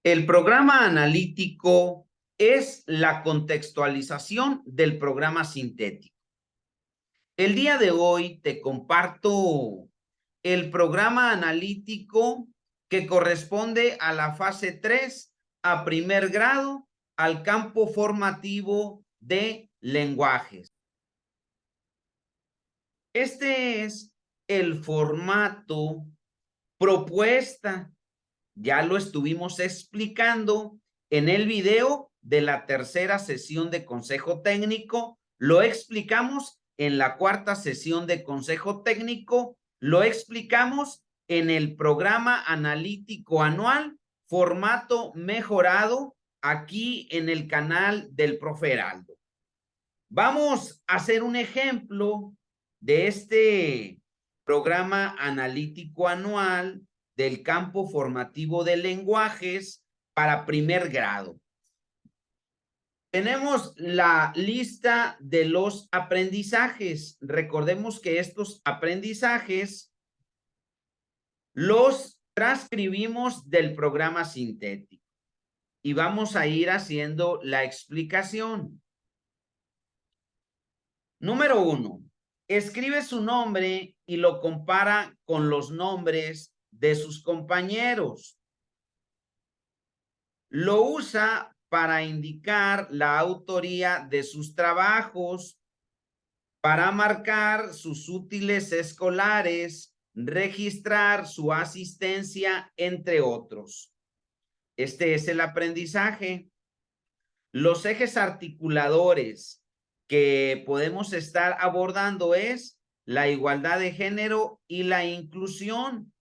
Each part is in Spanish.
El programa analítico es la contextualización del programa sintético. El día de hoy te comparto el programa analítico que corresponde a la fase 3, a primer grado, al campo formativo de lenguajes. Este es el formato propuesta. Ya lo estuvimos explicando en el video de la tercera sesión de consejo técnico. Lo explicamos en la cuarta sesión de consejo técnico. Lo explicamos en el programa analítico anual, formato mejorado, aquí en el canal del profe Heraldo. Vamos a hacer un ejemplo de este programa analítico anual del campo formativo de lenguajes para primer grado. Tenemos la lista de los aprendizajes. Recordemos que estos aprendizajes los transcribimos del programa sintético y vamos a ir haciendo la explicación. Número 1. Escribe su nombre y lo compara con los nombres de sus compañeros. Lo usa para indicar la autoría de sus trabajos, para marcar sus útiles escolares, registrar su asistencia, entre otros. Este es el aprendizaje. Los ejes articuladores que podemos estar abordando es la igualdad de género y la inclusión.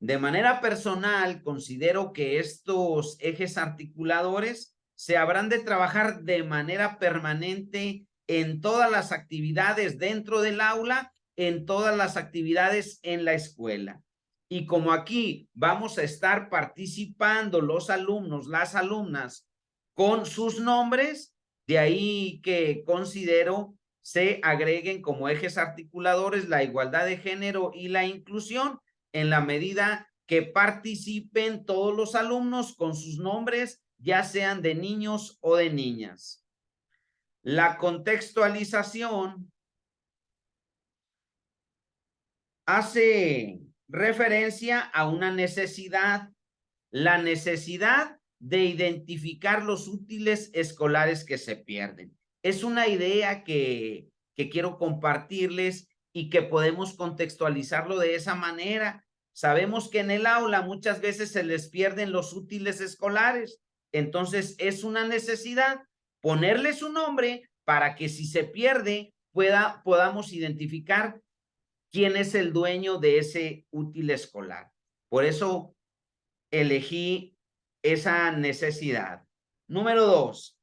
De manera personal, considero que estos ejes articuladores se habrán de trabajar de manera permanente en todas las actividades dentro del aula, en todas las actividades en la escuela. Y como aquí vamos a estar participando los alumnos, las alumnas, con sus nombres, de ahí que considero se agreguen como ejes articuladores la igualdad de género y la inclusión, en la medida que participen todos los alumnos con sus nombres, ya sean de niños o de niñas. La contextualización hace referencia a una necesidad, la necesidad de identificar los útiles escolares que se pierden. Es una idea que quiero compartirles y que podemos contextualizarlo de esa manera. Sabemos que en el aula muchas veces se les pierden los útiles escolares, entonces es una necesidad ponerle su nombre para que si se pierde podamos identificar quién es el dueño de ese útil escolar. Por eso elegí esa necesidad. Número 2,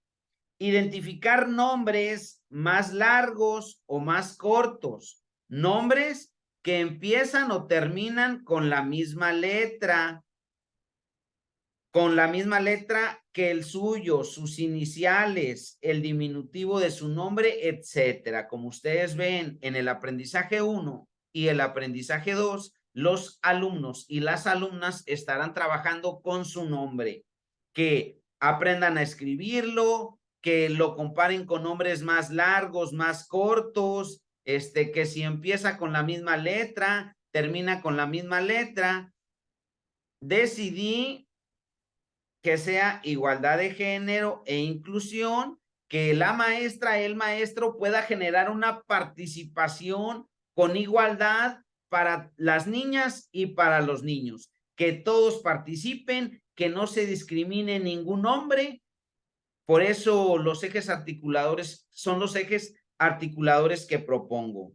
identificar nombres más largos o más cortos, nombres que empiezan o terminan con la misma letra que el suyo, sus iniciales, el diminutivo de su nombre, etcétera. Como ustedes ven en el aprendizaje 1 y el aprendizaje 2, los alumnos y las alumnas estarán trabajando con su nombre, que aprendan a escribirlo, que lo comparen con nombres más largos, más cortos, que si empieza con la misma letra, termina con la misma letra. Decidí que sea igualdad de género e inclusión, que la maestra, el maestro pueda generar una participación con igualdad para las niñas y para los niños, que todos participen, que no se discrimine ningún hombre. Por eso los ejes articuladores son los ejes articuladores que propongo.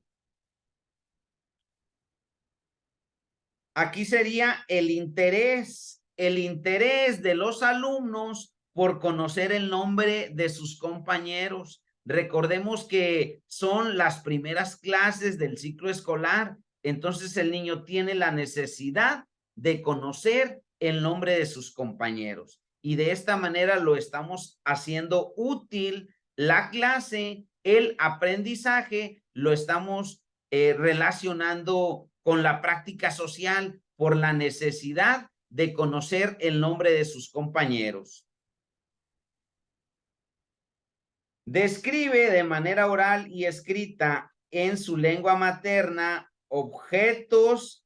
Aquí sería el interés de los alumnos por conocer el nombre de sus compañeros. Recordemos que son las primeras clases del ciclo escolar, entonces el niño tiene la necesidad de conocer el nombre de sus compañeros. Y de esta manera lo estamos haciendo útil la clase, el aprendizaje, lo estamos relacionando con la práctica social por la necesidad de conocer el nombre de sus compañeros. Describe de manera oral y escrita en su lengua materna objetos,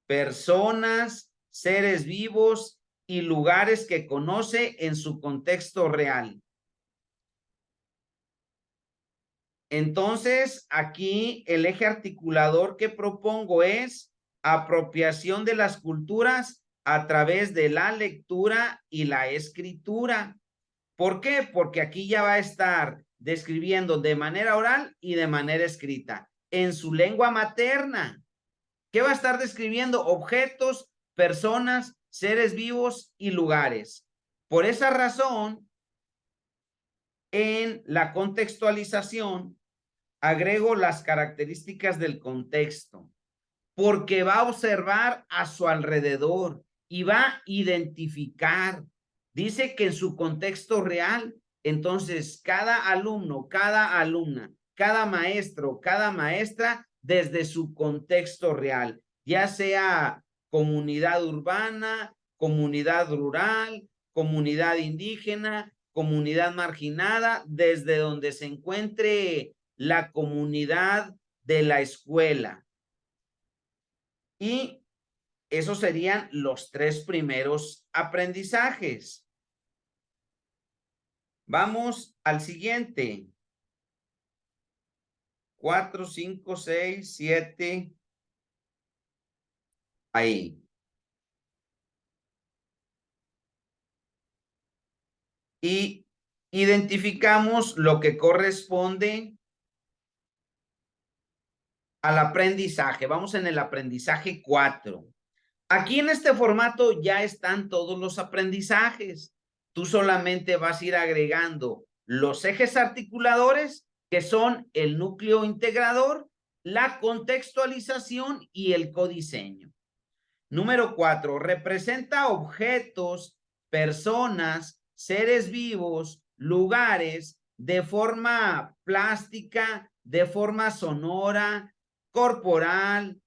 personas, seres vivos y lugares que conoce en su contexto real. Entonces, aquí el eje articulador que propongo es apropiación de las culturas a través de la lectura y la escritura. ¿Por qué? Porque aquí ya va a estar describiendo de manera oral y de manera escrita, en su lengua materna. ¿Qué va a estar describiendo? Objetos, personas, seres vivos y lugares. Por esa razón, en la contextualización, agrego las características del contexto, porque va a observar a su alrededor y va a identificar. Dice que en su contexto real, entonces cada alumno, cada alumna, cada maestro, cada maestra, desde su contexto real, ya sea comunidad urbana, comunidad rural, comunidad indígena, comunidad marginada, desde donde se encuentre la comunidad de la escuela. Y esos serían los 3 primeros aprendizajes. Vamos al siguiente. 4, 5, 6, 7. Ahí. Y identificamos lo que corresponde al aprendizaje. Vamos en el aprendizaje 4. Aquí en este formato ya están todos los aprendizajes. Tú solamente vas a ir agregando los ejes articuladores, que son el núcleo integrador, la contextualización y el codiseño. Número 4, representa objetos, personas, seres vivos, lugares de forma plástica, de forma sonora, corporal,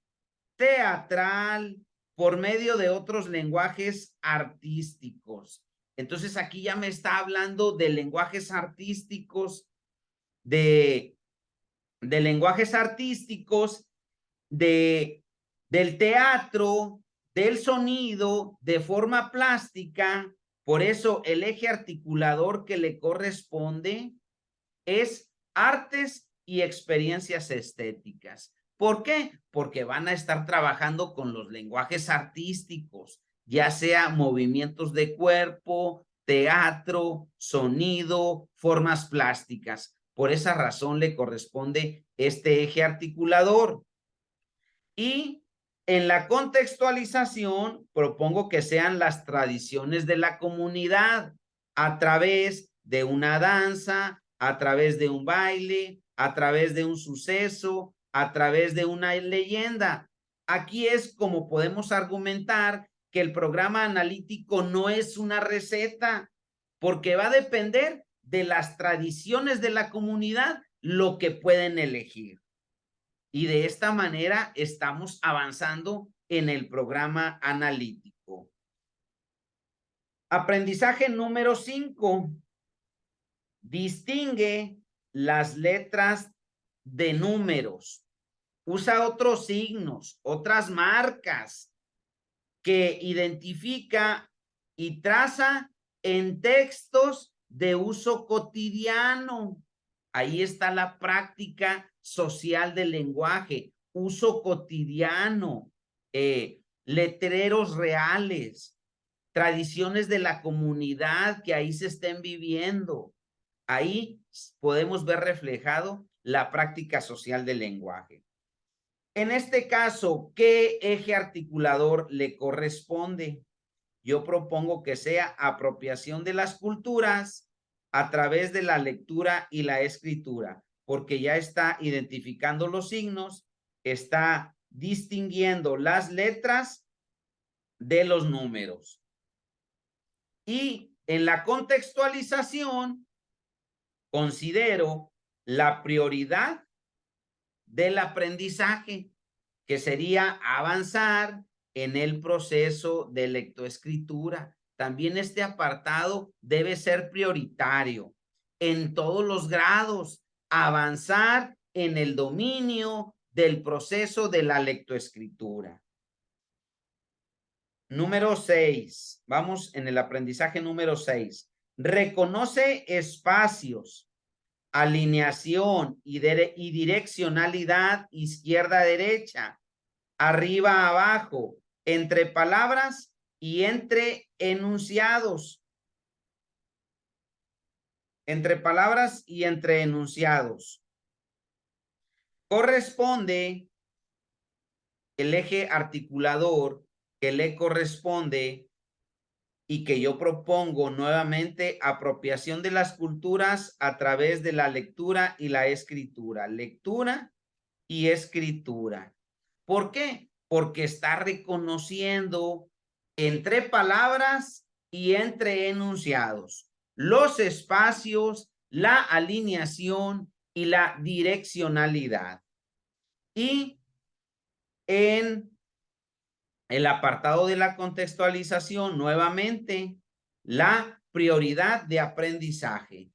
teatral, por medio de otros lenguajes artísticos. Entonces aquí ya me está hablando de lenguajes artísticos, de lenguajes artísticos, del teatro, del sonido, de forma plástica. Por eso el eje articulador que le corresponde es artes y experiencias estéticas. ¿Por qué? Porque van a estar trabajando con los lenguajes artísticos, ya sea movimientos de cuerpo, teatro, sonido, formas plásticas. Por esa razón le corresponde este eje articulador. Y en la contextualización propongo que sean las tradiciones de la comunidad a través de una danza, a través de un baile, a través de un suceso, a través de una leyenda. Aquí es como podemos argumentar que el programa analítico no es una receta, porque va a depender de las tradiciones de la comunidad lo que pueden elegir. Y de esta manera estamos avanzando en el programa analítico. Aprendizaje número 5. Distingue las letras de números. Usa otros signos, otras marcas que identifica y traza en textos de uso cotidiano. Ahí está la práctica social del lenguaje, uso cotidiano, letreros reales, tradiciones de la comunidad que ahí se estén viviendo. Ahí podemos ver reflejado la práctica social del lenguaje. En este caso, ¿qué eje articulador le corresponde? Yo propongo que sea apropiación de las culturas a través de la lectura y la escritura, porque ya está identificando los signos, está distinguiendo las letras de los números. Y en la contextualización, considero la prioridad del aprendizaje, que sería avanzar en el proceso de lectoescritura. También este apartado debe ser prioritario en todos los grados, avanzar en el dominio del proceso de la lectoescritura. Número 6. Vamos en el aprendizaje número 6. Reconoce espacios, alineación y direccionalidad izquierda-derecha, arriba-abajo, entre palabras y entre enunciados. Entre palabras y entre enunciados. Corresponde el eje articulador que le corresponde y que yo propongo nuevamente: apropiación de las culturas a través de la lectura y la escritura. Lectura y escritura. ¿Por qué? Porque está reconociendo entre palabras y entre enunciados los espacios, la alineación y la direccionalidad. Y en el apartado de la contextualización, nuevamente, la prioridad de aprendizaje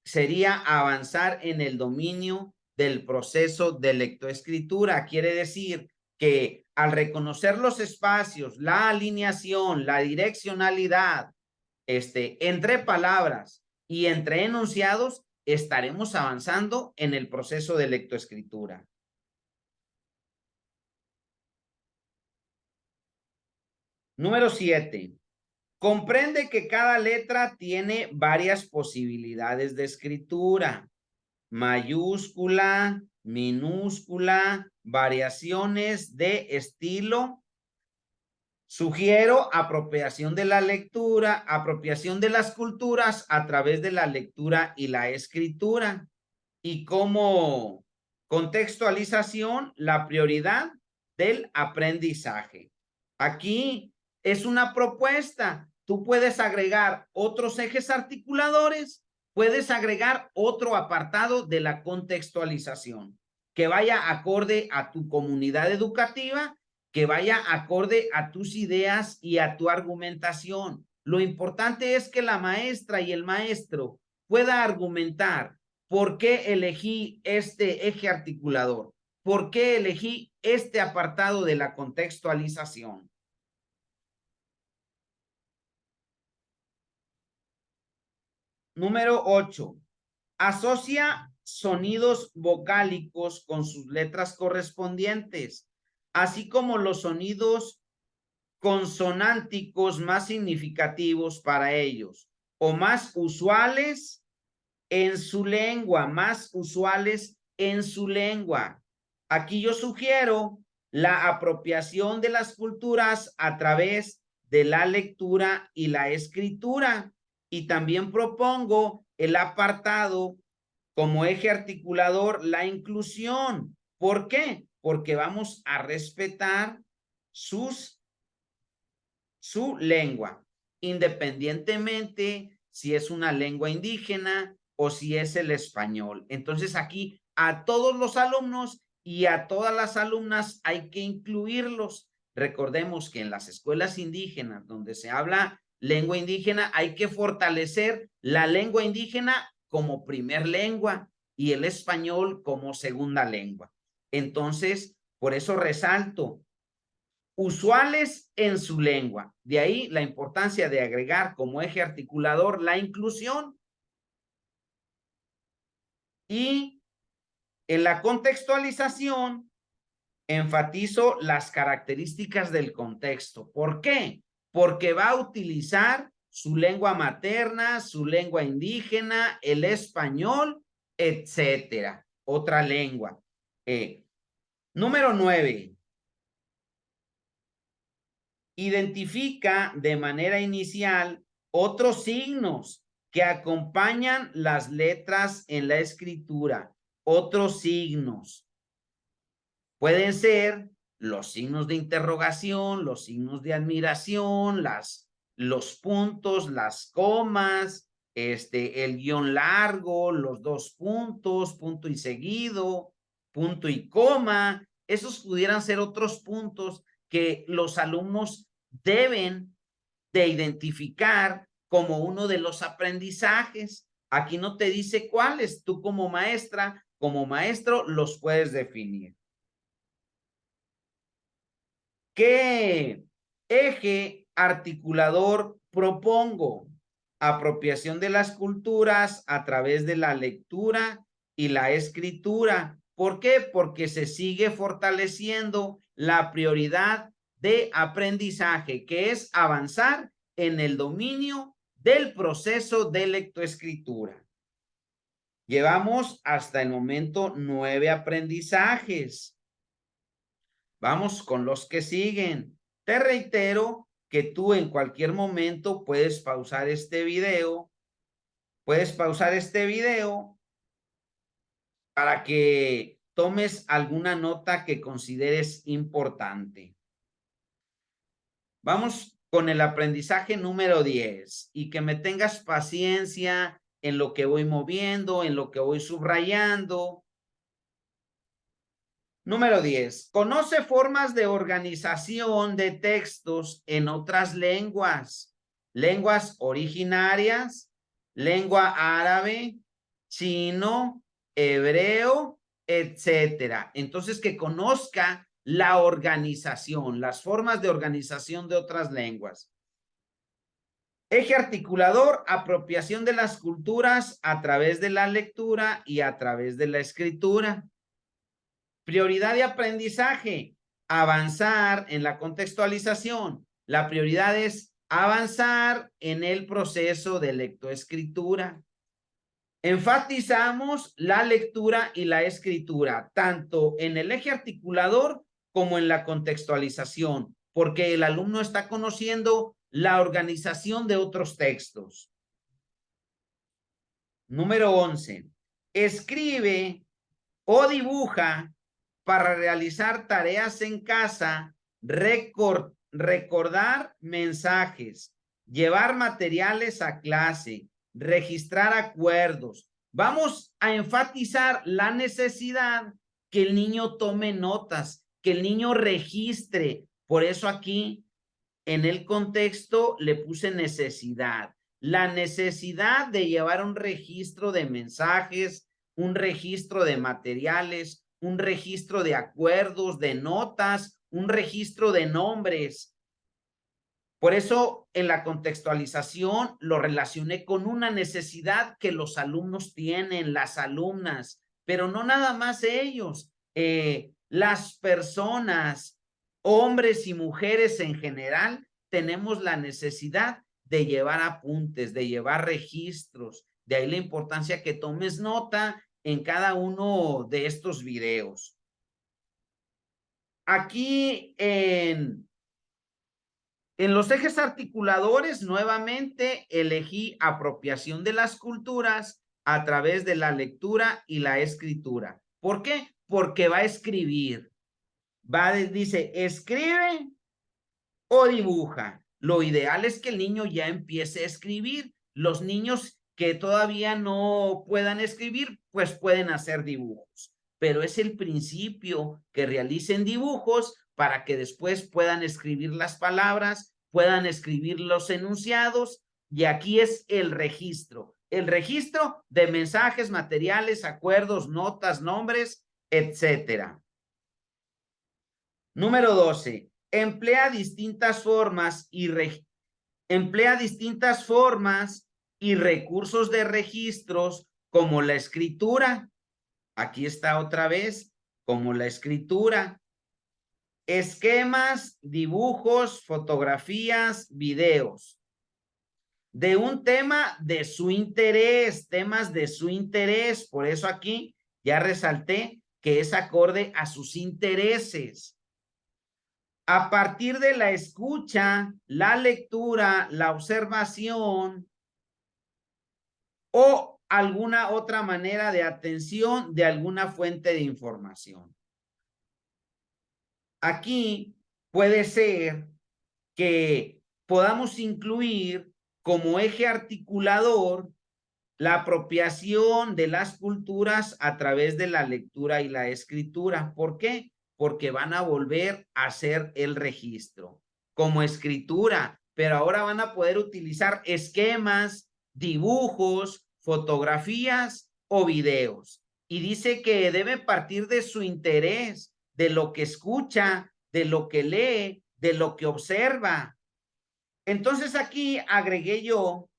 sería avanzar en el dominio del proceso de lectoescritura. Quiere decir que al reconocer los espacios, la alineación, la direccionalidad, entre palabras y entre enunciados, estaremos avanzando en el proceso de lectoescritura. Número 7. Comprende que cada letra tiene varias posibilidades de escritura: mayúscula, minúscula, variaciones de estilo. Sugiero apropiación de la lectura, apropiación de las culturas a través de la lectura y la escritura. Y como contextualización, la prioridad del aprendizaje. Aquí es una propuesta. Tú puedes agregar otros ejes articuladores, puedes agregar otro apartado de la contextualización que vaya acorde a tu comunidad educativa, que vaya acorde a tus ideas y a tu argumentación. Lo importante es que la maestra y el maestro pueda argumentar por qué elegí este eje articulador, por qué elegí este apartado de la contextualización. Número 8. Asocia sonidos vocálicos con sus letras correspondientes, así como los sonidos consonánticos más significativos para ellos o más usuales en su lengua, más usuales en su lengua. Aquí yo sugiero la apropiación de las culturas a través de la lectura y la escritura. Y también propongo el apartado como eje articulador, la inclusión. ¿Por qué? Porque vamos a respetar su lengua, independientemente si es una lengua indígena o si es el español. Entonces aquí a todos los alumnos y a todas las alumnas hay que incluirlos. Recordemos que en las escuelas indígenas donde se habla lengua indígena hay que fortalecer la lengua indígena como primer lengua y el español como segunda lengua. Entonces, por eso resalto: usuales en su lengua. De ahí la importancia de agregar como eje articulador la inclusión. Y en la contextualización enfatizo las características del contexto. ¿Por qué? Porque va a utilizar su lengua materna, su lengua indígena, el español, etcétera. Otra lengua. Número 9. Identifica de manera inicial otros signos que acompañan las letras en la escritura. Otros signos. Pueden ser los signos de interrogación, los signos de admiración, los puntos, las comas, el guión largo, los dos puntos, punto y seguido, punto y coma. Esos pudieran ser otros puntos que los alumnos deben de identificar como uno de los aprendizajes. Aquí no te dice cuáles, tú como maestra, como maestro, los puedes definir. ¿Qué eje articulador propongo? Apropiación de las culturas a través de la lectura y la escritura. ¿Por qué? Porque se sigue fortaleciendo la prioridad de aprendizaje, que es avanzar en el dominio del proceso de lectoescritura. Llevamos hasta el momento 9 aprendizajes. Vamos con los que siguen. Te reitero que tú en cualquier momento puedes pausar este video. Puedes pausar este video para que tomes alguna nota que consideres importante. Vamos con el aprendizaje número 10 y que me tengas paciencia en lo que voy moviendo, en lo que voy subrayando. Número 10. Conoce formas de organización de textos en otras lenguas. Lenguas originarias, lengua árabe, chino, hebreo, etcétera. Entonces, que conozca la organización, las formas de organización de otras lenguas. Eje articulador, apropiación de las culturas a través de la lectura y a través de la escritura. Prioridad de aprendizaje, avanzar en la contextualización. La prioridad es avanzar en el proceso de lectoescritura. Enfatizamos la lectura y la escritura, tanto en el eje articulador como en la contextualización, porque el alumno está conociendo la organización de otros textos. Número 11. Escribe o dibuja para realizar tareas en casa, recordar mensajes, llevar materiales a clase, registrar acuerdos. Vamos a enfatizar la necesidad que el niño tome notas, que el niño registre. Por eso aquí en el contexto le puse necesidad. La necesidad de llevar un registro de mensajes, un registro de materiales, un registro de acuerdos, de notas, un registro de nombres. Por eso en la contextualización lo relacioné con una necesidad que los alumnos tienen, las alumnas, pero no nada más ellos, las personas, hombres y mujeres en general, tenemos la necesidad de llevar apuntes, de llevar registros. De ahí la importancia que tomes nota en cada uno de estos videos. Aquí en los ejes articuladores, nuevamente elegí apropiación de las culturas a través de la lectura y la escritura. ¿Por qué? Porque va a escribir. Dice, escribe o dibuja. Lo ideal es que el niño ya empiece a escribir. Los niños que todavía no puedan escribir, pues pueden hacer dibujos. Pero es el principio que realicen dibujos para que después puedan escribir las palabras, puedan escribir los enunciados, y aquí es el registro de mensajes, materiales, acuerdos, notas, nombres, etcétera. Número 12. Emplea distintas formas y recursos de registros como la escritura. Aquí está otra vez, como la escritura. Esquemas, dibujos, fotografías, videos. De un tema de su interés, temas de su interés. Por eso aquí ya resalté que es acorde a sus intereses. A partir de la escucha, la lectura, la observación o alguna otra manera de atención de alguna fuente de información. Aquí puede ser que podamos incluir como eje articulador la apropiación de las culturas a través de la lectura y la escritura. ¿Por qué? porque van a volver a hacer el registro como escritura, pero ahora van a poder utilizar esquemas, dibujos, fotografías o videos. Y dice que debe partir de su interés, de lo que escucha, de lo que lee, de lo que observa. Entonces aquí agregué yo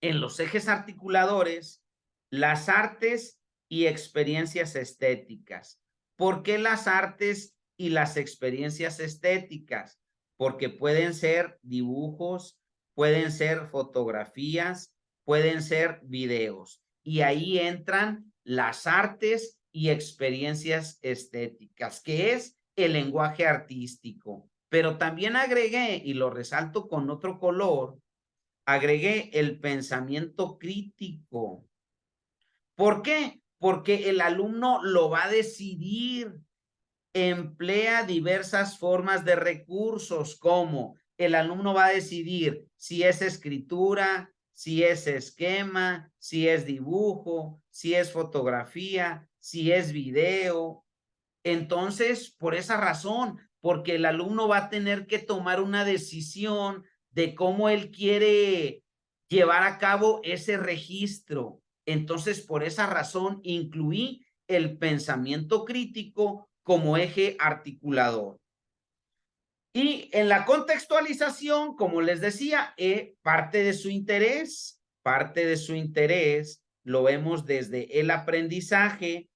en los ejes articuladores las artes y experiencias estéticas. ¿Por qué las artes y las experiencias estéticas? Porque pueden ser dibujos, pueden ser fotografías, pueden ser videos. Y ahí entran las artes y experiencias estéticas, que es el lenguaje artístico. Pero también agregué, y lo resalto con otro color, agregué el pensamiento crítico. ¿Por qué? Porque el alumno lo va a decidir. Emplea diversas formas de recursos, como el alumno va a decidir si es escritura, si es esquema, si es dibujo, si es fotografía, si es video. Entonces, por esa razón, porque el alumno va a tener que tomar una decisión de cómo él quiere llevar a cabo ese registro. Entonces, por esa razón, incluí el pensamiento crítico como eje articulador. Y en la contextualización, como les decía, parte de su interés, lo vemos desde el aprendizaje,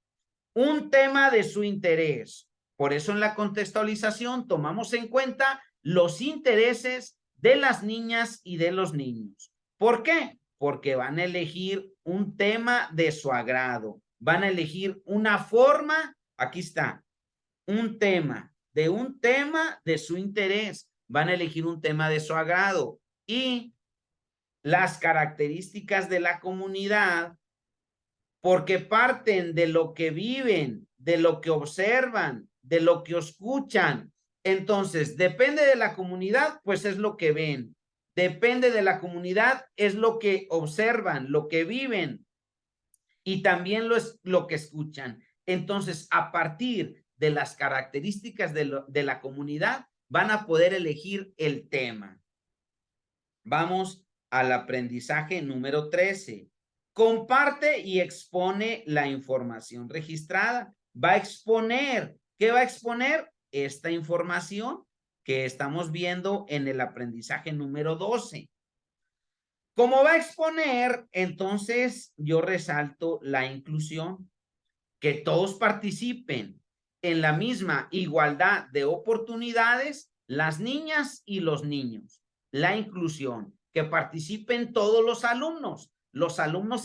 un tema de su interés. Por eso en la contextualización tomamos en cuenta los intereses de las niñas y de los niños. ¿Por qué? Porque van a elegir un tema de su agrado, van a elegir una forma, aquí está, un tema de su interés, van a elegir un tema de su agrado y las características de la comunidad, porque parten de lo que viven, de lo que observan, de lo que escuchan. Entonces, depende de la comunidad, pues es lo que ven. Depende de la comunidad, es lo que observan, lo que viven y también lo que escuchan. Entonces, a partir de las características de la comunidad, van a poder elegir el tema. Vamos al aprendizaje número 13. Comparte y expone la información registrada. Va a exponer. ¿Qué va a exponer? Esta información que estamos viendo en el aprendizaje número 12. Como va a exponer, entonces yo resalto la inclusión, que todos participen en la misma igualdad de oportunidades, las niñas y los niños. La inclusión, que participen todos los alumnos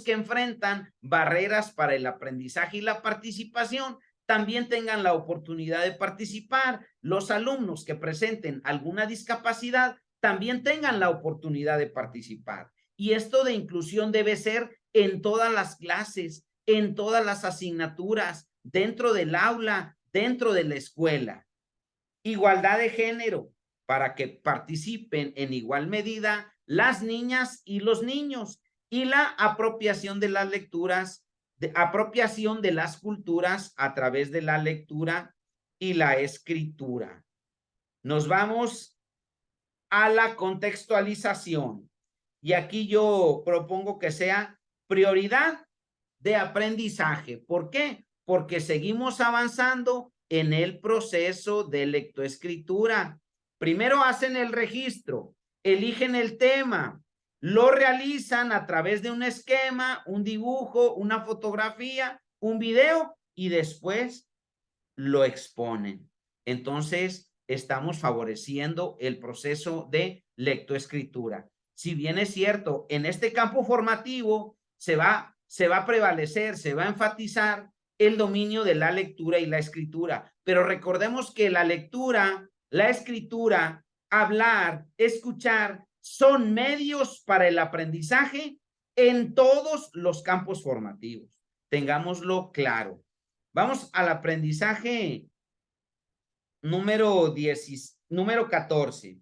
que enfrentan barreras para el aprendizaje y la participación, también tengan la oportunidad de participar. Los alumnos que presenten alguna discapacidad también tengan la oportunidad de participar. Y esto de inclusión debe ser en todas las clases, en todas las asignaturas, dentro del aula, dentro de la escuela. Igualdad de género, para que participen en igual medida las niñas y los niños. Y la apropiación de las lecturas, apropiación de las culturas a través de la lectura y la escritura. Nos vamos a la contextualización. Y aquí yo propongo que sea prioridad de aprendizaje. ¿Por qué? Porque seguimos avanzando en el proceso de lectoescritura. Primero hacen el registro, eligen el tema, lo realizan a través de un esquema, un dibujo, una fotografía, un video y después lo exponen. Entonces, estamos favoreciendo el proceso de lectoescritura. Si bien es cierto, en este campo formativo se va a prevalecer, se va a enfatizar el dominio de la lectura y la escritura. Pero recordemos que la lectura, la escritura, hablar, escuchar, son medios para el aprendizaje en todos los campos formativos. Tengámoslo claro. Vamos al aprendizaje número 14.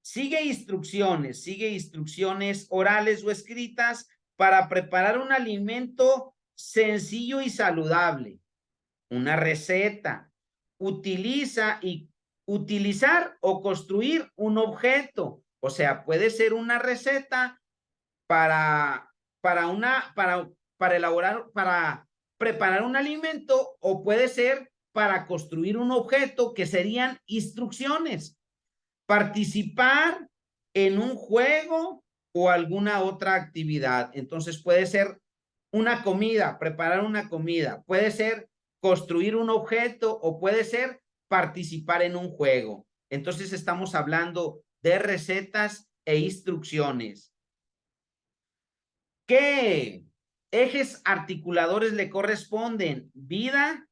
Sigue instrucciones orales o escritas para preparar un alimento sencillo y saludable, una receta, utilizar o construir un objeto. O sea, puede ser una receta para elaborar, para preparar un alimento, o puede ser para construir un objeto, que serían instrucciones. Participar en un juego o alguna otra actividad. Entonces puede ser una comida, preparar una comida, puede ser construir un objeto o puede ser participar en un juego. Entonces estamos hablando de recetas e instrucciones. ¿Qué ejes articuladores le corresponden? Vida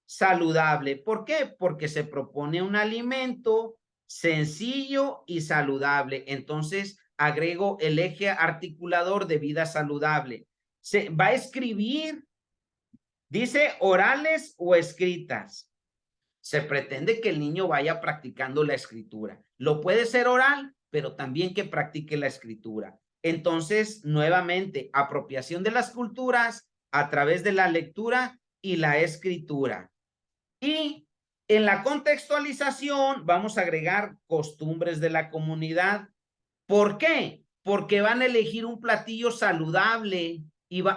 saludable. ¿Por qué? Porque se propone un alimento sencillo y saludable. Entonces, agrego el eje articulador de vida saludable. Se va a escribir, dice orales o escritas. Se pretende que el niño vaya practicando la escritura. Lo puede ser oral, pero también que practique la escritura. Entonces, nuevamente, apropiación de las culturas a través de la lectura y la escritura. Y en la contextualización vamos a agregar costumbres de la comunidad. ¿Por qué? Porque van a elegir un platillo saludable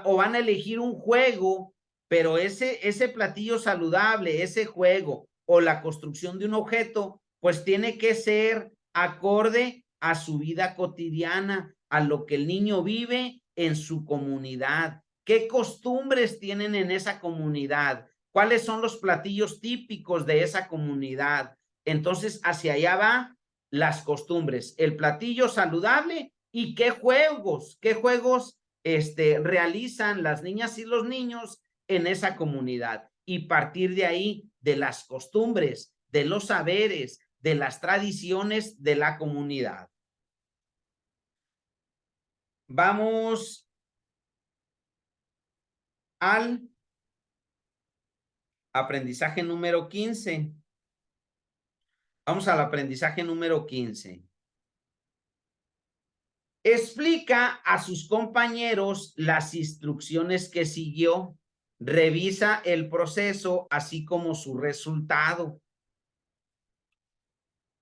o van a elegir un juego, pero ese platillo saludable, ese juego o la construcción de un objeto, pues tiene que ser acorde a su vida cotidiana, a lo que el niño vive en su comunidad. ¿Qué costumbres tienen en esa comunidad? ¿Cuáles son los platillos típicos de esa comunidad? Entonces, hacia allá va las costumbres, el platillo saludable y qué juegos realizan las niñas y los niños en esa comunidad, y partir de ahí, de las costumbres, de los saberes, de las tradiciones de la comunidad. Vamos al aprendizaje número 15. Vamos al aprendizaje número 15. Explica a sus compañeros las instrucciones que siguió. Revisa el proceso, así como su resultado.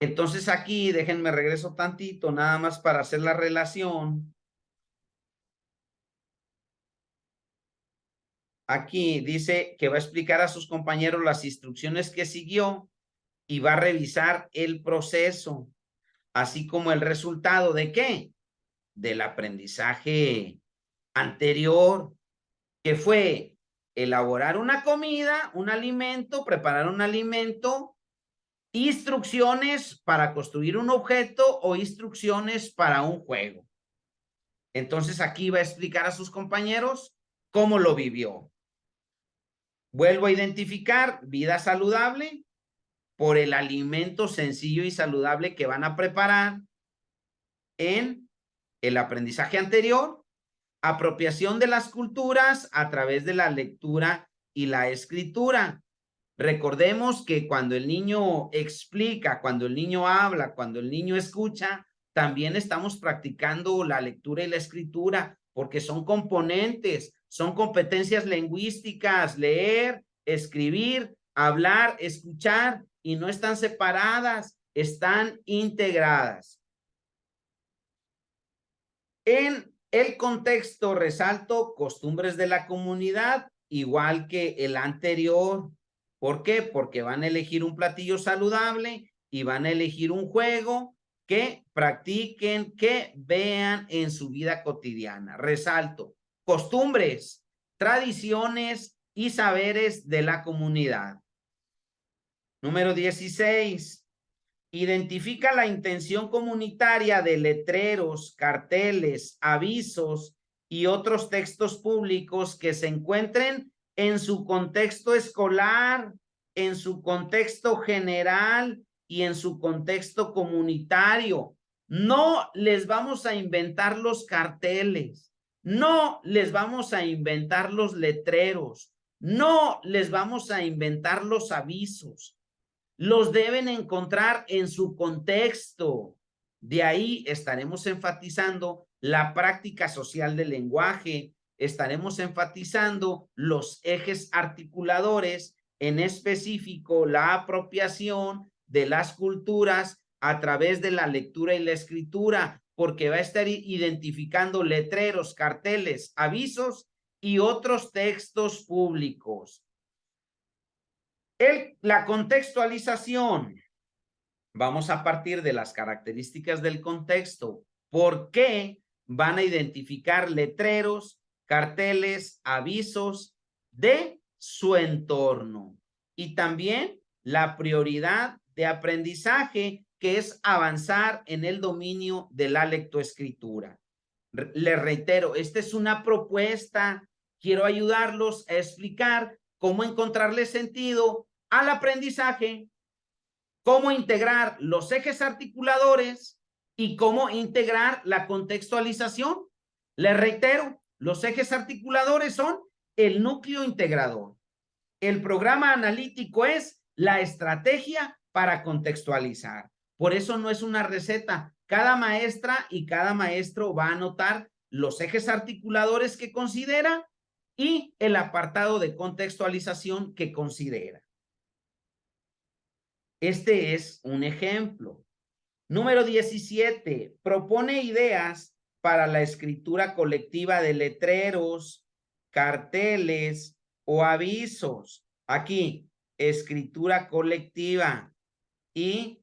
Entonces aquí, déjenme regreso tantito, nada más para hacer la relación. Aquí dice que va a explicar a sus compañeros las instrucciones que siguió y va a revisar el proceso, así como el resultado de ¿qué? Del aprendizaje anterior, que fue elaborar una comida, un alimento, preparar un alimento, instrucciones para construir un objeto o instrucciones para un juego. Entonces aquí va a explicar a sus compañeros cómo lo vivió. Vuelvo a identificar vida saludable por el alimento sencillo y saludable que van a preparar en el aprendizaje anterior. Apropiación de las culturas a través de la lectura y la escritura. Recordemos que cuando el niño explica, cuando el niño habla, cuando el niño escucha, también estamos practicando la lectura y la escritura, porque son componentes, son competencias lingüísticas: leer, escribir, hablar, escuchar, y no están separadas, están integradas. En el contexto resalto costumbres de la comunidad, igual que el anterior. ¿Por qué? Porque van a elegir un platillo saludable y van a elegir un juego que practiquen, que vean en su vida cotidiana. Resalto costumbres, tradiciones y saberes de la comunidad. Número 16. Identifica la intención comunitaria de letreros, carteles, avisos y otros textos públicos que se encuentren en su contexto escolar, en su contexto general y en su contexto comunitario. No les vamos a inventar los carteles, no les vamos a inventar los letreros, no les vamos a inventar los avisos. Los deben encontrar en su contexto. De ahí estaremos enfatizando la práctica social del lenguaje, estaremos enfatizando los ejes articuladores en específico la apropiación de las culturas a través de la lectura y la escritura, porque va a estar identificando letreros, carteles, avisos y otros textos públicos. La contextualización. Vamos a partir de las características del contexto. ¿Por qué van a identificar letreros, carteles, avisos de su entorno? Y también la prioridad de aprendizaje, que es avanzar en el dominio de la lectoescritura. Les reitero, esta es una propuesta. Quiero ayudarlos a explicar cómo encontrarle sentido al aprendizaje, cómo integrar los ejes articuladores y cómo integrar la contextualización. Les reitero, los ejes articuladores son el núcleo integrador. El programa analítico es la estrategia para contextualizar. Por eso no es una receta. Cada maestra y cada maestro va a anotar los ejes articuladores que considera y el apartado de contextualización que considera. Este es un ejemplo. Número 17. Propone ideas para la escritura colectiva de letreros, carteles o avisos. Aquí, escritura colectiva. Y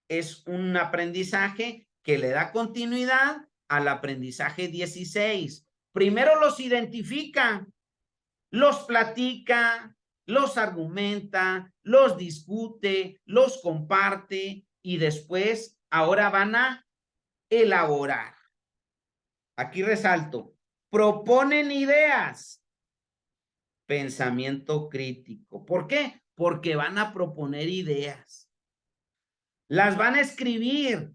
es un aprendizaje que le da continuidad al aprendizaje 16. Primero los identifica, los platica, los argumenta, los discute, los comparte y después ahora van a elaborar. Aquí resalto, proponen ideas, pensamiento crítico. ¿Por qué? Porque van a proponer ideas. Las van a escribir.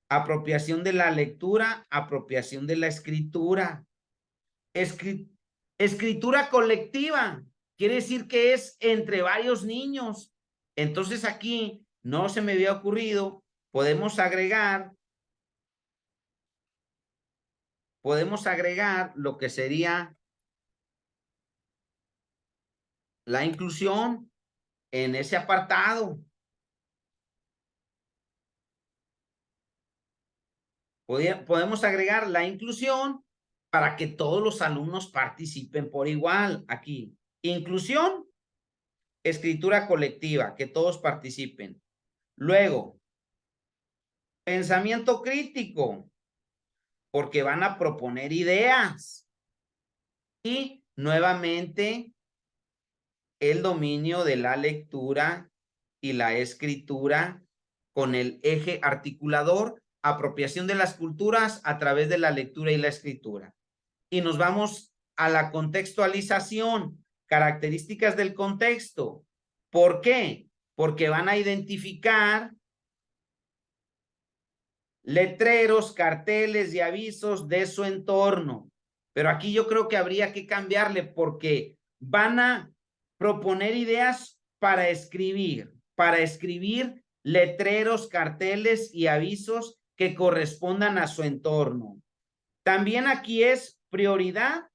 Apropiación de la lectura, apropiación de la escritura. Escritura colectiva. Quiere decir que es entre varios niños. Entonces aquí no se me había ocurrido. Podemos agregar lo que sería la inclusión en ese apartado. Podemos agregar la inclusión para que todos los alumnos participen por igual. Aquí, inclusión, escritura colectiva, que todos participen. Luego, pensamiento crítico, porque van a proponer ideas. Y nuevamente, el dominio de la lectura y la escritura con el eje articulador, apropiación de las culturas a través de la lectura y la escritura. Y nos vamos a la contextualización, características del contexto. ¿Por qué? Porque van a identificar letreros, carteles y avisos de su entorno. Pero aquí yo creo que habría que cambiarle porque van a proponer ideas para escribir letreros, carteles y avisos que correspondan a su entorno. También aquí es prioridad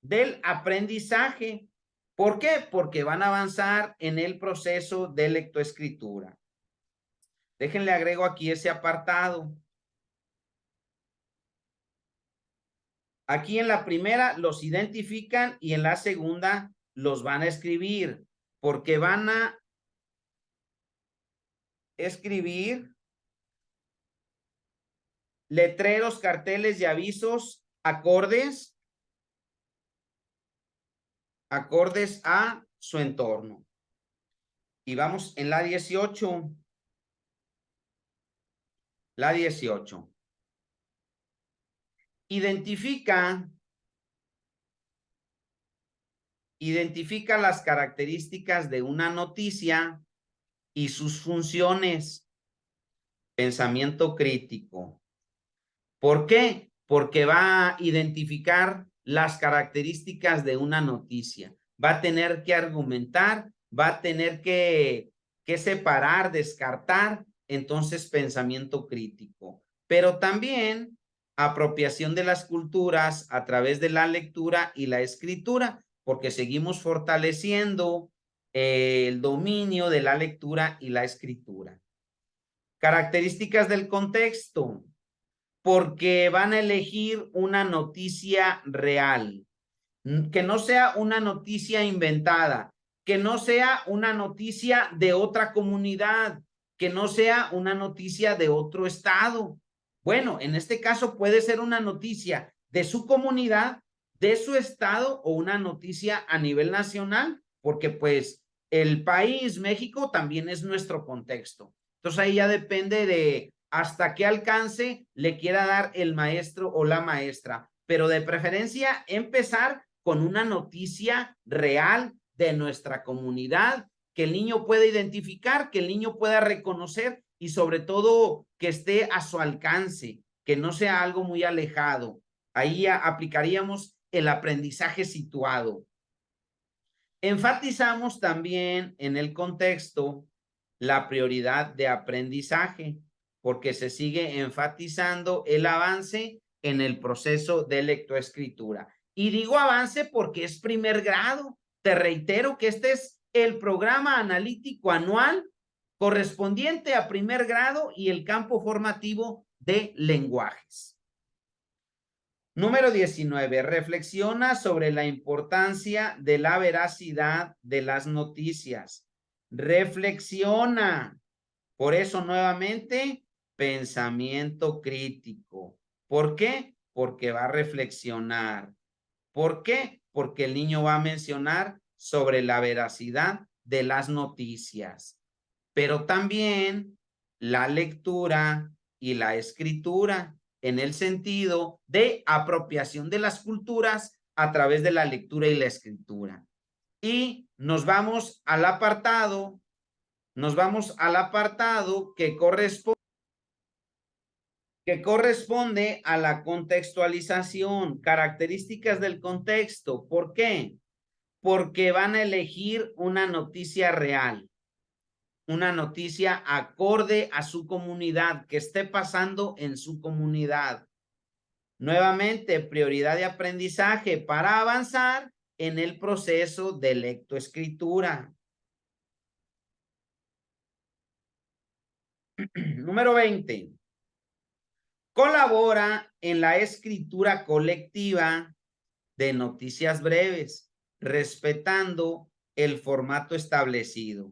del aprendizaje. ¿Por qué? Porque van a avanzar en el proceso de lectoescritura. Déjenle agrego aquí ese apartado. Aquí en la primera los identifican y en la segunda los van a escribir, porque van a escribir letreros, carteles y avisos acordes a su entorno. Y vamos en la 18. La 18. Identifica las características de una noticia y sus funciones. Pensamiento crítico. ¿Por qué? Porque va a identificar las características de una noticia. Va a tener que argumentar, va a tener que separar, descartar, entonces pensamiento crítico. Pero también apropiación de las culturas a través de la lectura y la escritura, porque seguimos fortaleciendo el dominio de la lectura y la escritura. Características del contexto, porque van a elegir una noticia real, que no sea una noticia inventada, que no sea una noticia de otra comunidad, que no sea una noticia de otro estado. Bueno, en este caso puede ser una noticia de su comunidad, de su estado o una noticia a nivel nacional, porque pues el país, México, también es nuestro contexto. Entonces ahí ya depende de hasta qué alcance le quiera dar el maestro o la maestra, pero de preferencia empezar con una noticia real de nuestra comunidad, que el niño pueda identificar, que el niño pueda reconocer y sobre todo que esté a su alcance, que no sea algo muy alejado. Ahí aplicaríamos el aprendizaje situado. Enfatizamos también en el contexto la prioridad de aprendizaje, porque se sigue enfatizando el avance en el proceso de lectoescritura. Y digo avance porque es primer grado. Te reitero que este es el programa analítico anual correspondiente a primer grado y el campo formativo de lenguajes. Número 19. Reflexiona sobre la importancia de la veracidad de las noticias. Reflexiona. Por eso, nuevamente, pensamiento crítico. ¿Por qué? Porque va a reflexionar. ¿Por qué? Porque el niño va a mencionar sobre la veracidad de las noticias, pero también la lectura y la escritura en el sentido de apropiación de las culturas a través de la lectura y la escritura. Y nos vamos al apartado que corresponde a la contextualización, características del contexto. ¿Por qué? Porque van a elegir una noticia real, una noticia acorde a su comunidad, que esté pasando en su comunidad. Nuevamente, prioridad de aprendizaje para avanzar en el proceso de lectoescritura. Número 20. Colabora en la escritura colectiva de noticias breves, respetando el formato establecido.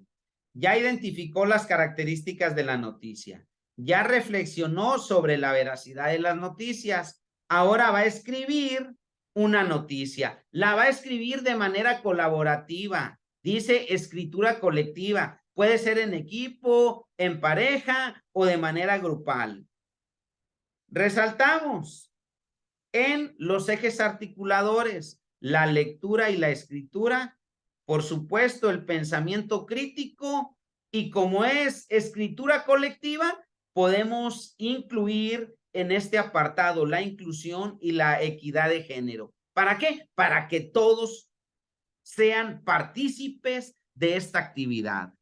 Ya identificó las características de la noticia, ya reflexionó sobre la veracidad de las noticias, ahora va a escribir una noticia, la va a escribir de manera colaborativa, dice escritura colectiva, puede ser en equipo, en pareja o de manera grupal. Resaltamos en los ejes articuladores, la lectura y la escritura, por supuesto, el pensamiento crítico, y como es escritura colectiva, podemos incluir en este apartado la inclusión y la equidad de género. ¿Para qué? Para que todos sean partícipes de esta actividad.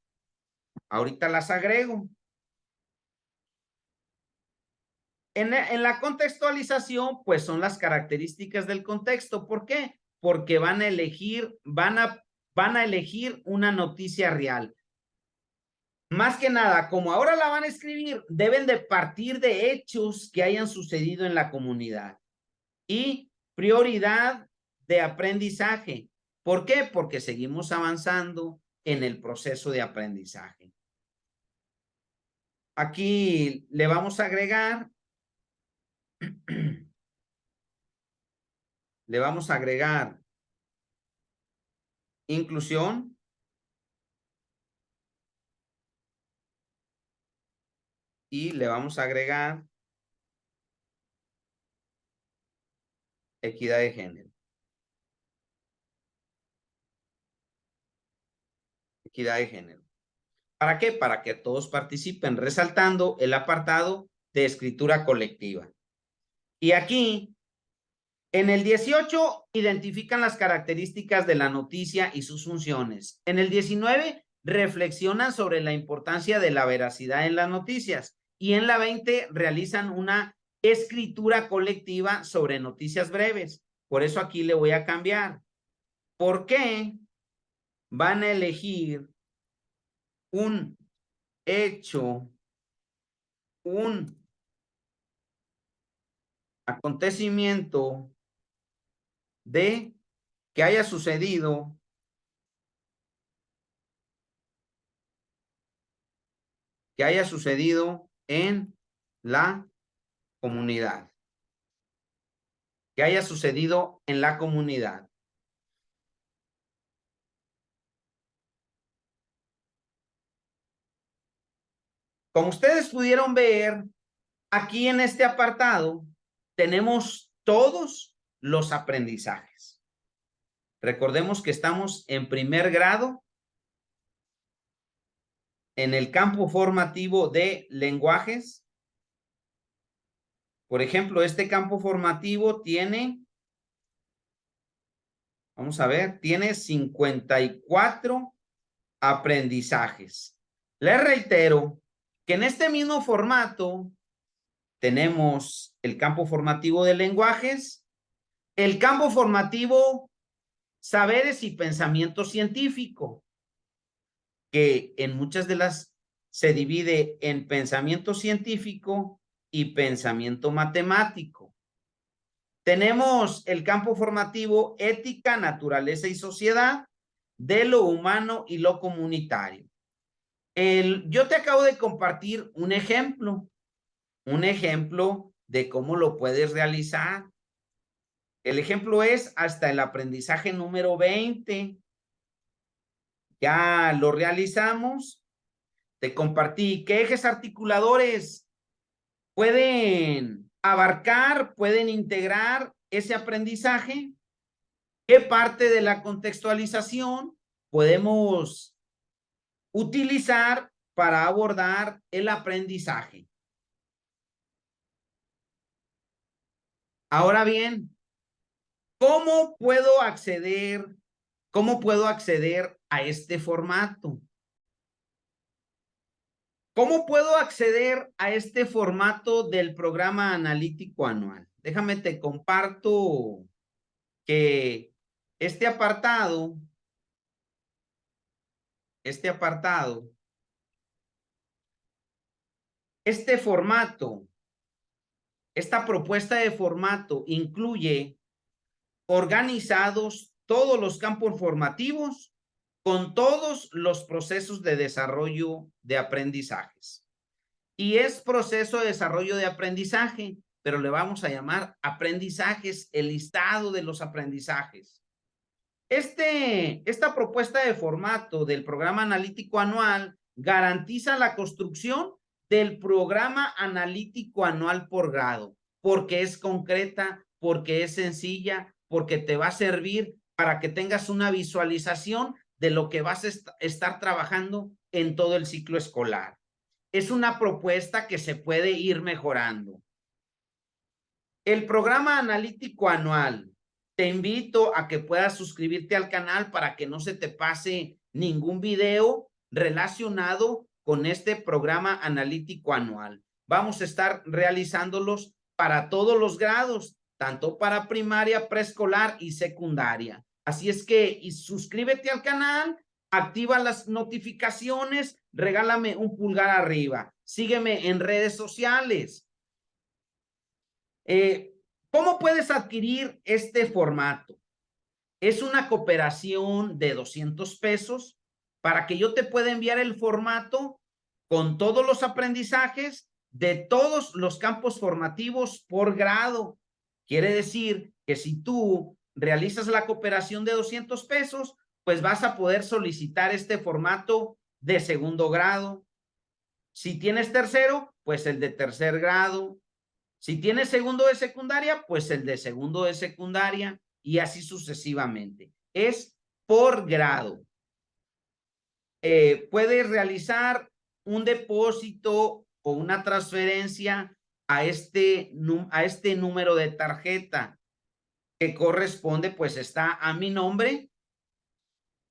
Ahorita las agrego. En la contextualización, pues son las características del contexto. ¿Por qué? Porque van a elegir una noticia real. Más que nada, como ahora la van a escribir, deben de partir de hechos que hayan sucedido en la comunidad. Y prioridad de aprendizaje. ¿Por qué? Porque seguimos avanzando en el proceso de aprendizaje. Aquí le vamos a agregar inclusión y le vamos a agregar equidad de género. Equidad de género. ¿Para qué? Para que todos participen, resaltando el apartado de escritura colectiva. Y aquí, en el 18, identifican las características de la noticia y sus funciones. En el 19, reflexionan sobre la importancia de la veracidad en las noticias. Y en la 20, realizan una escritura colectiva sobre noticias breves. Por eso aquí le voy a cambiar. ¿por qué van a elegir un hecho, un acontecimiento de que haya sucedido en la comunidad? Que haya sucedido en la comunidad. Como ustedes pudieron ver, aquí en este apartado tenemos todos los aprendizajes. Recordemos que estamos en primer grado en el campo formativo de lenguajes. Por ejemplo, este campo formativo tiene, vamos a ver, tiene 54 aprendizajes. Les reitero que en este mismo formato tenemos el campo formativo de lenguajes, el campo formativo saberes y pensamiento científico, que en muchas de las se divide en pensamiento científico y pensamiento matemático. Tenemos el campo formativo ética, naturaleza y sociedad, de lo humano y lo comunitario. Yo te acabo de compartir un ejemplo de cómo lo puedes realizar. El ejemplo es hasta el aprendizaje número 20. Ya lo realizamos. Te compartí qué ejes articuladores pueden abarcar, pueden integrar ese aprendizaje, qué parte de la contextualización podemos utilizar para abordar el aprendizaje. Ahora bien, ¿cómo puedo acceder a este formato? ¿Cómo puedo acceder a este formato del programa analítico anual? Déjame te comparto que este apartado, este formato, esta propuesta de formato incluye organizados todos los campos formativos con todos los procesos de desarrollo de aprendizajes. Y es proceso de desarrollo de aprendizaje, pero le vamos a llamar aprendizajes, el listado de los aprendizajes. Esta propuesta de formato del programa analítico anual garantiza la construcción del programa analítico anual por grado, porque es concreta, porque es sencilla, porque te va a servir para que tengas una visualización de lo que vas a estar trabajando en todo el ciclo escolar. Es una propuesta que se puede ir mejorando. El programa analítico anual, te invito a que puedas suscribirte al canal para que no se te pase ningún video relacionado con este programa analítico anual. Vamos a estar realizándolos para todos los grados, tanto para primaria, preescolar y secundaria. Así es que suscríbete al canal, activa las notificaciones, regálame un pulgar arriba, sígueme en redes sociales. ¿Cómo puedes adquirir este formato? Es una cooperación de 200 pesos para que yo te pueda enviar el formato con todos los aprendizajes de todos los campos formativos por grado. Quiere decir que si tú realizas la cooperación de 200 pesos, pues vas a poder solicitar este formato de segundo grado. Si tienes tercero, pues el de tercer grado. Si tienes segundo de secundaria, pues el de segundo de secundaria y así sucesivamente. Es por grado. Puedes realizar un depósito o una transferencia a este número de tarjeta que corresponde, pues está a mi nombre,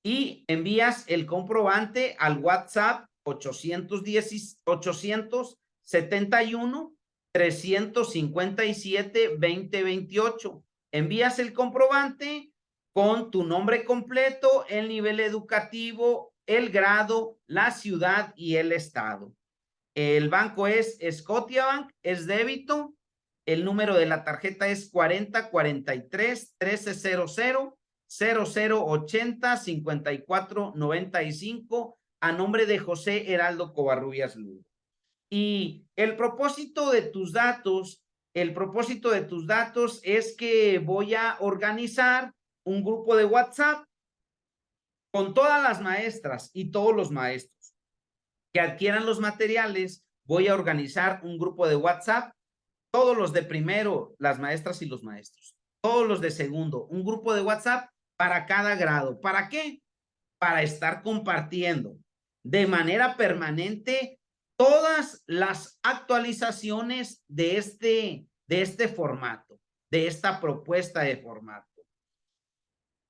y envías el comprobante al WhatsApp 871-357-2028. Envías el comprobante con tu nombre completo, el nivel educativo, el grado, la ciudad y el estado. El banco es Scotiabank, es débito. El número de la tarjeta es 4043-1300-0080-5495 a nombre de José Heraldo Covarrubias Lugo. Y el propósito de tus datos es que voy a organizar un grupo de WhatsApp con todas las maestras y todos los maestros que adquieran los materiales. Voy a organizar un grupo de WhatsApp, todos los de primero, las maestras y los maestros, todos los de segundo, un grupo de WhatsApp para cada grado. ¿Para qué? Para estar compartiendo de manera permanente todas las actualizaciones de este formato, de esta propuesta de formato.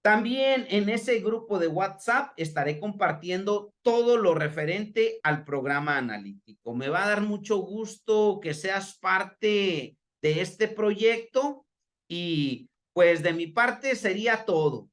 También en ese grupo de WhatsApp estaré compartiendo todo lo referente al programa analítico. Me va a dar mucho gusto que seas parte de este proyecto y pues de mi parte sería todo.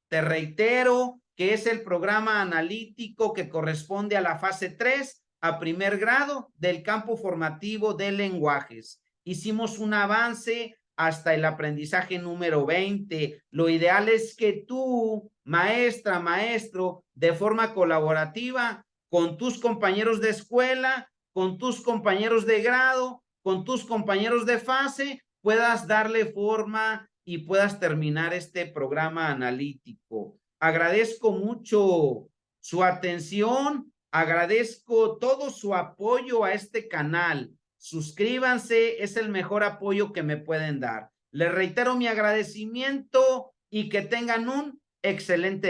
Te reitero que es el programa analítico que corresponde a la fase 3, a primer grado del campo formativo de lenguajes. Hicimos un avance hasta el aprendizaje número 20. Lo ideal es que tú, maestra, maestro, de forma colaborativa, con tus compañeros de escuela, con tus compañeros de grado, con tus compañeros de fase, puedas darle forma y puedas terminar este programa analítico. Agradezco mucho su atención, agradezco todo su apoyo a este canal. Suscríbanse, es el mejor apoyo que me pueden dar. Les reitero mi agradecimiento y que tengan un excelente